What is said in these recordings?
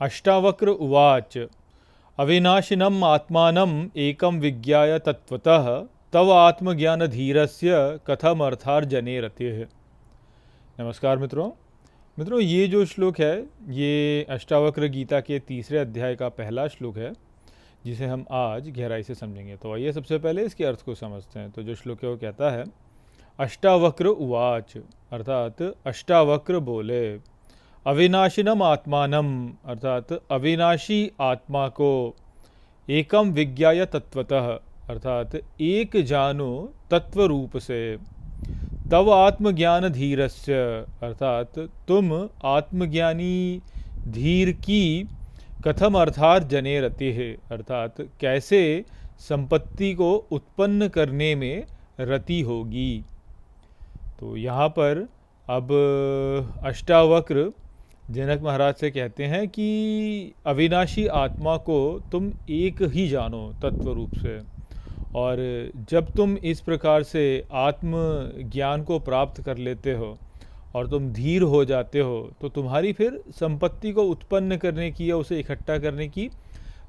अष्टावक्र उवाच अविनाशिनम् आत्मानम् एकं विज्ञाय तत्त्वतः तव आत्मज्ञानधीरस्य कथमर्थार्जने रतिः। नमस्कार मित्रों, ये जो श्लोक है ये अष्टावक्र गीता के तीसरे अध्याय का पहला श्लोक है जिसे हम आज गहराई से समझेंगे। तो आइए सबसे पहले इसके अर्थ को समझते हैं। तो जो श्लोक है वो कहता है अष्टावक्र उवाच, अर्थात अष्टावक्र बोले, अविनाशिनम आत्मानम, अर्थात अविनाशी आत्मा को, एकम विज्ञाय तत्वतः, अर्थात एक जानो तत्व रूप से, तव आत्मज्ञान धीरस्य, अर्थात तुम आत्मज्ञानी धीर की, कथम अर्थात जने रति है, अर्थात कैसे संपत्ति को उत्पन्न करने में रति होगी। तो यहाँ पर अब अष्टावक्र जनक महाराज से कहते हैं कि अविनाशी आत्मा को तुम एक ही जानो तत्व रूप से, और जब तुम इस प्रकार से आत्म ज्ञान को प्राप्त कर लेते हो और तुम धीर हो जाते हो तो तुम्हारी फिर संपत्ति को उत्पन्न करने की या उसे इकट्ठा करने की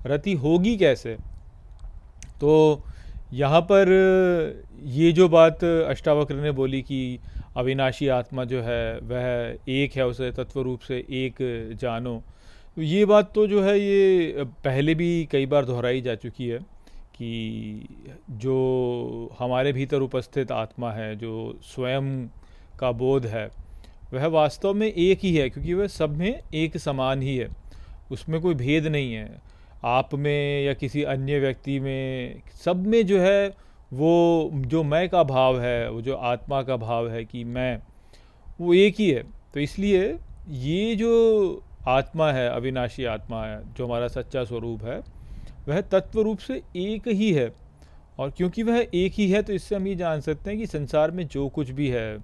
रति होगी कैसे। तो यहाँ पर ये जो बात अष्टावक्र ने बोली कि अविनाशी आत्मा जो है वह एक है, उसे तत्व रूप से एक जानो, तो ये बात तो जो है ये पहले भी कई बार दोहराई जा चुकी है कि जो हमारे भीतर उपस्थित आत्मा है, जो स्वयं का बोध है, वह वास्तव में एक ही है, क्योंकि वह सब में एक समान ही है, उसमें कोई भेद नहीं है। आप में या किसी अन्य व्यक्ति में, सब में जो है वो जो मैं का भाव है, वो जो आत्मा का भाव है कि मैं, वो एक ही है। तो इसलिए ये जो आत्मा है, अविनाशी आत्मा है, जो हमारा सच्चा स्वरूप है, वह तत्व रूप से एक ही है। और क्योंकि वह एक ही है तो इससे हम ये जान सकते हैं कि संसार में जो कुछ भी है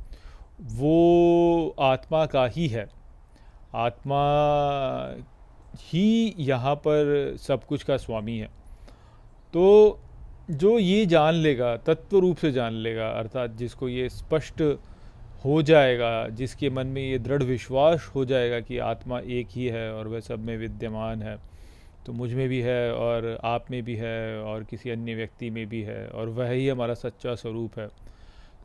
वो आत्मा का ही है। आत्मा ही यहाँ पर सब कुछ का स्वामी है। तो जो ये जान लेगा, तत्व रूप से जान लेगा, अर्थात जिसको ये स्पष्ट हो जाएगा, जिसके मन में ये दृढ़ विश्वास हो जाएगा कि आत्मा एक ही है और वह सब में विद्यमान है, तो मुझ में भी है और आप में भी है और किसी अन्य व्यक्ति में भी है, और वह ही हमारा सच्चा स्वरूप है।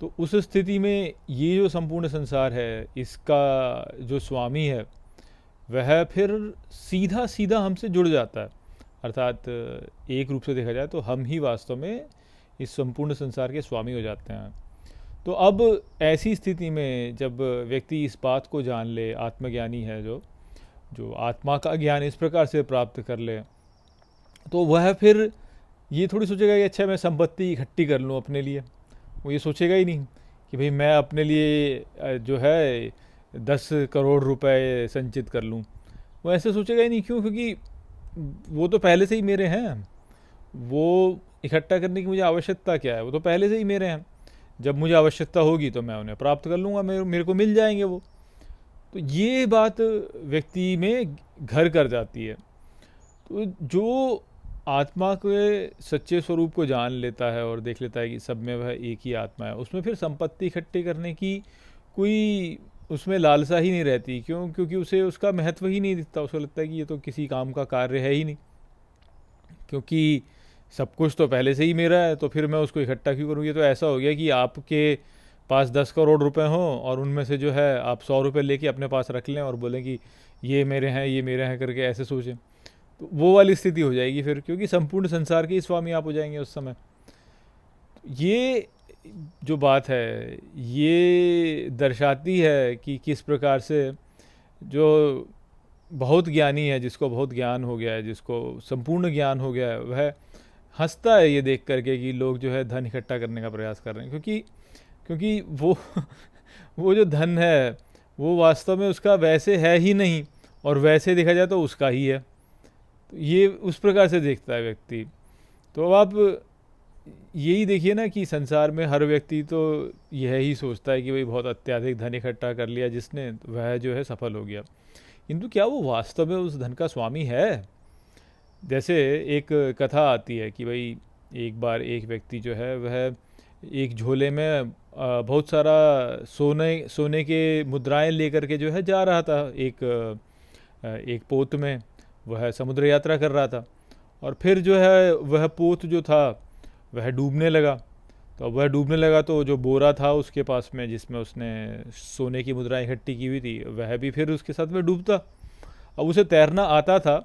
तो उस स्थिति में ये जो संपूर्ण संसार है, इसका जो स्वामी है वह फिर सीधा सीधा हमसे जुड़ जाता है। अर्थात एक रूप से देखा जाए तो हम ही वास्तव में इस संपूर्ण संसार के स्वामी हो जाते हैं। तो अब ऐसी स्थिति में जब व्यक्ति इस बात को जान ले, आत्मज्ञानी है जो जो आत्मा का ज्ञान इस प्रकार से प्राप्त कर ले, तो वह फिर ये थोड़ी सोचेगा कि अच्छा मैं संपत्ति इकट्ठी कर लूँ अपने लिए। वो ये सोचेगा ही नहीं कि भाई मैं अपने लिए जो है 10 करोड़ रुपए संचित कर लूँ। वो ऐसे सोचेगा ही नहीं। क्यों? क्योंकि वो तो पहले से ही मेरे हैं। वो इकट्ठा करने की मुझे आवश्यकता क्या है, वो तो पहले से ही मेरे हैं। जब मुझे आवश्यकता होगी तो मैं उन्हें प्राप्त कर लूँगा, मेरे को मिल जाएंगे वो। तो ये बात व्यक्ति में घर कर जाती है। तो जो आत्मा के सच्चे स्वरूप को जान लेता है और देख लेता है कि सब में वह एक ही आत्मा है, उसमें फिर संपत्ति इकट्ठी करने की कोई उसमें लालसा ही नहीं रहती। क्यों? क्योंकि उसे उसका महत्व ही नहीं दिखता। उसे लगता है कि ये तो किसी काम का कार्य है ही नहीं, क्योंकि सब कुछ तो पहले से ही मेरा है, तो फिर मैं उसको इकट्ठा क्यों करूँ। ये तो ऐसा हो गया कि आपके पास 10 करोड़ रुपए हों और उनमें से जो है आप 100 रुपये लेके अपने पास रख लें और बोलें कि ये मेरे हैं, ये मेरे हैं करके ऐसे सोचें, तो वो वाली स्थिति हो जाएगी फिर, क्योंकि संपूर्ण संसार के ही स्वामी आप हो जाएंगे उस समय। ये जो बात है ये दर्शाती है कि किस प्रकार से जो बहुत ज्ञानी है, जिसको बहुत ज्ञान हो गया है, जिसको संपूर्ण ज्ञान हो गया है, वह हंसता है ये देख करके कि लोग जो है धन इकट्ठा करने का प्रयास कर रहे हैं। क्योंकि वो वो जो धन है वो वास्तव में उसका वैसे है ही नहीं, और वैसे देखा जाए तो उसका ही है। तो ये उस प्रकार से देखता है व्यक्ति। तो अब आप यही देखिए ना कि संसार में हर व्यक्ति तो यह ही सोचता है कि भाई बहुत अत्यधिक धन इकट्ठा कर लिया जिसने, वह जो है सफल हो गया। किंतु क्या वो वास्तव में उस धन का स्वामी है? जैसे एक कथा आती है कि भाई एक बार एक व्यक्ति जो है वह एक झोले में बहुत सारा सोने के मुद्राएं लेकर के जो है जा रहा था एक पोत में। वह समुद्र यात्रा कर रहा था और फिर जो है वह पोत जो था वह डूबने लगा। तो अब वह डूबने लगा तो जो बोरा था उसके पास में जिसमें उसने सोने की मुद्राएं इकट्ठी की हुई थी वह भी फिर उसके साथ में डूबता। अब उसे तैरना आता था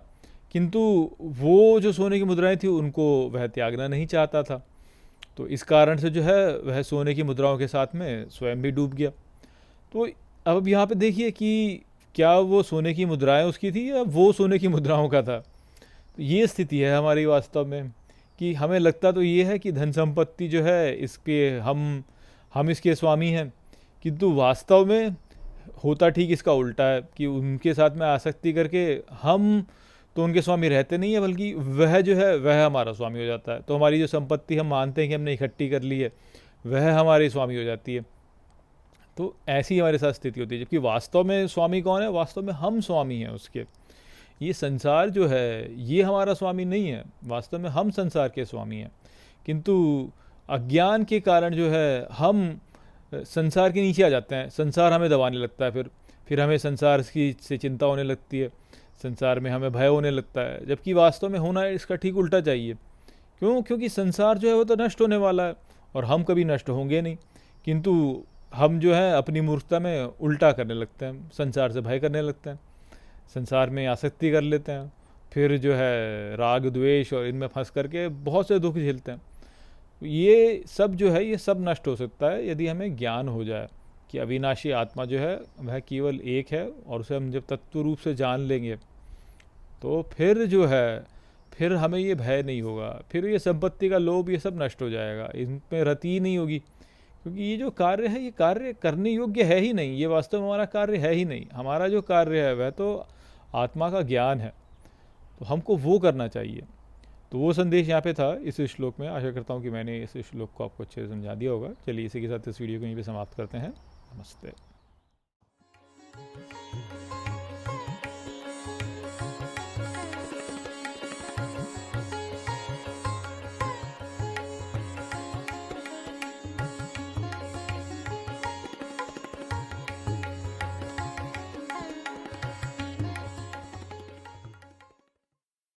किंतु वो जो सोने की मुद्राएं थी उनको वह त्यागना नहीं चाहता था। तो इस कारण से जो है वह सोने की मुद्राओं के साथ में स्वयं भी डूब गया। तो अब यहाँ पे देखिए कि क्या वो सोने की मुद्राएं उसकी थी या वो सोने की मुद्राओं का था। तो ये स्थिति है हमारी वास्तव में कि हमें लगता तो ये है कि धन संपत्ति जो है इसके हम इसके स्वामी हैं, किंतु वास्तव में होता ठीक इसका उल्टा है कि उनके साथ में आसक्ति करके हम तो उनके स्वामी रहते नहीं है, बल्कि वह जो है वह हमारा स्वामी हो जाता है। तो हमारी जो संपत्ति हम मानते हैं कि हमने इकट्ठी कर ली है वह हमारी स्वामी हो जाती है। तो ऐसी हमारे साथ स्थिति होती है, जबकि वास्तव में स्वामी कौन है? वास्तव में हम स्वामी हैं उसके। ये संसार जो है ये हमारा स्वामी नहीं है, वास्तव में हम संसार के स्वामी हैं। किंतु अज्ञान के कारण जो है हम संसार के नीचे आ जाते हैं, संसार हमें दबाने लगता है, फिर हमें संसार की से चिंता होने लगती है, संसार में हमें भय होने लगता है, जबकि वास्तव में होना इसका ठीक उल्टा चाहिए। क्यों? क्योंकि संसार जो है वो तो नष्ट होने वाला है और हम कभी नष्ट होंगे नहीं। किंतु हम जो है अपनी मूर्खता में उल्टा करने लगते हैं, संसार से भय करने लगते हैं, संसार में आसक्ति कर लेते हैं, फिर जो है राग द्वेष और इनमें फंस करके बहुत से दुख झेलते हैं। ये सब जो है ये सब नष्ट हो सकता है यदि हमें ज्ञान हो जाए कि अविनाशी आत्मा जो है वह केवल एक है, और उसे हम जब तत्व रूप से जान लेंगे तो फिर जो है फिर हमें ये भय नहीं होगा, फिर ये संपत्ति का लोभ ये सब नष्ट हो जाएगा, इन पे रति ही नहीं होगी। क्योंकि ये जो कार्य है ये कार्य करने योग्य है ही नहीं, ये वास्तव में हमारा कार्य है ही नहीं। हमारा जो कार्य है वह तो आत्मा का ज्ञान है, तो हमको वो करना चाहिए। तो वो संदेश यहाँ पे था इस श्लोक में। आशा करता हूँ कि मैंने इस श्लोक को आपको अच्छे से समझा दिया होगा। चलिए इसी के साथ इस वीडियो को यहीं पे समाप्त करते हैं। नमस्ते।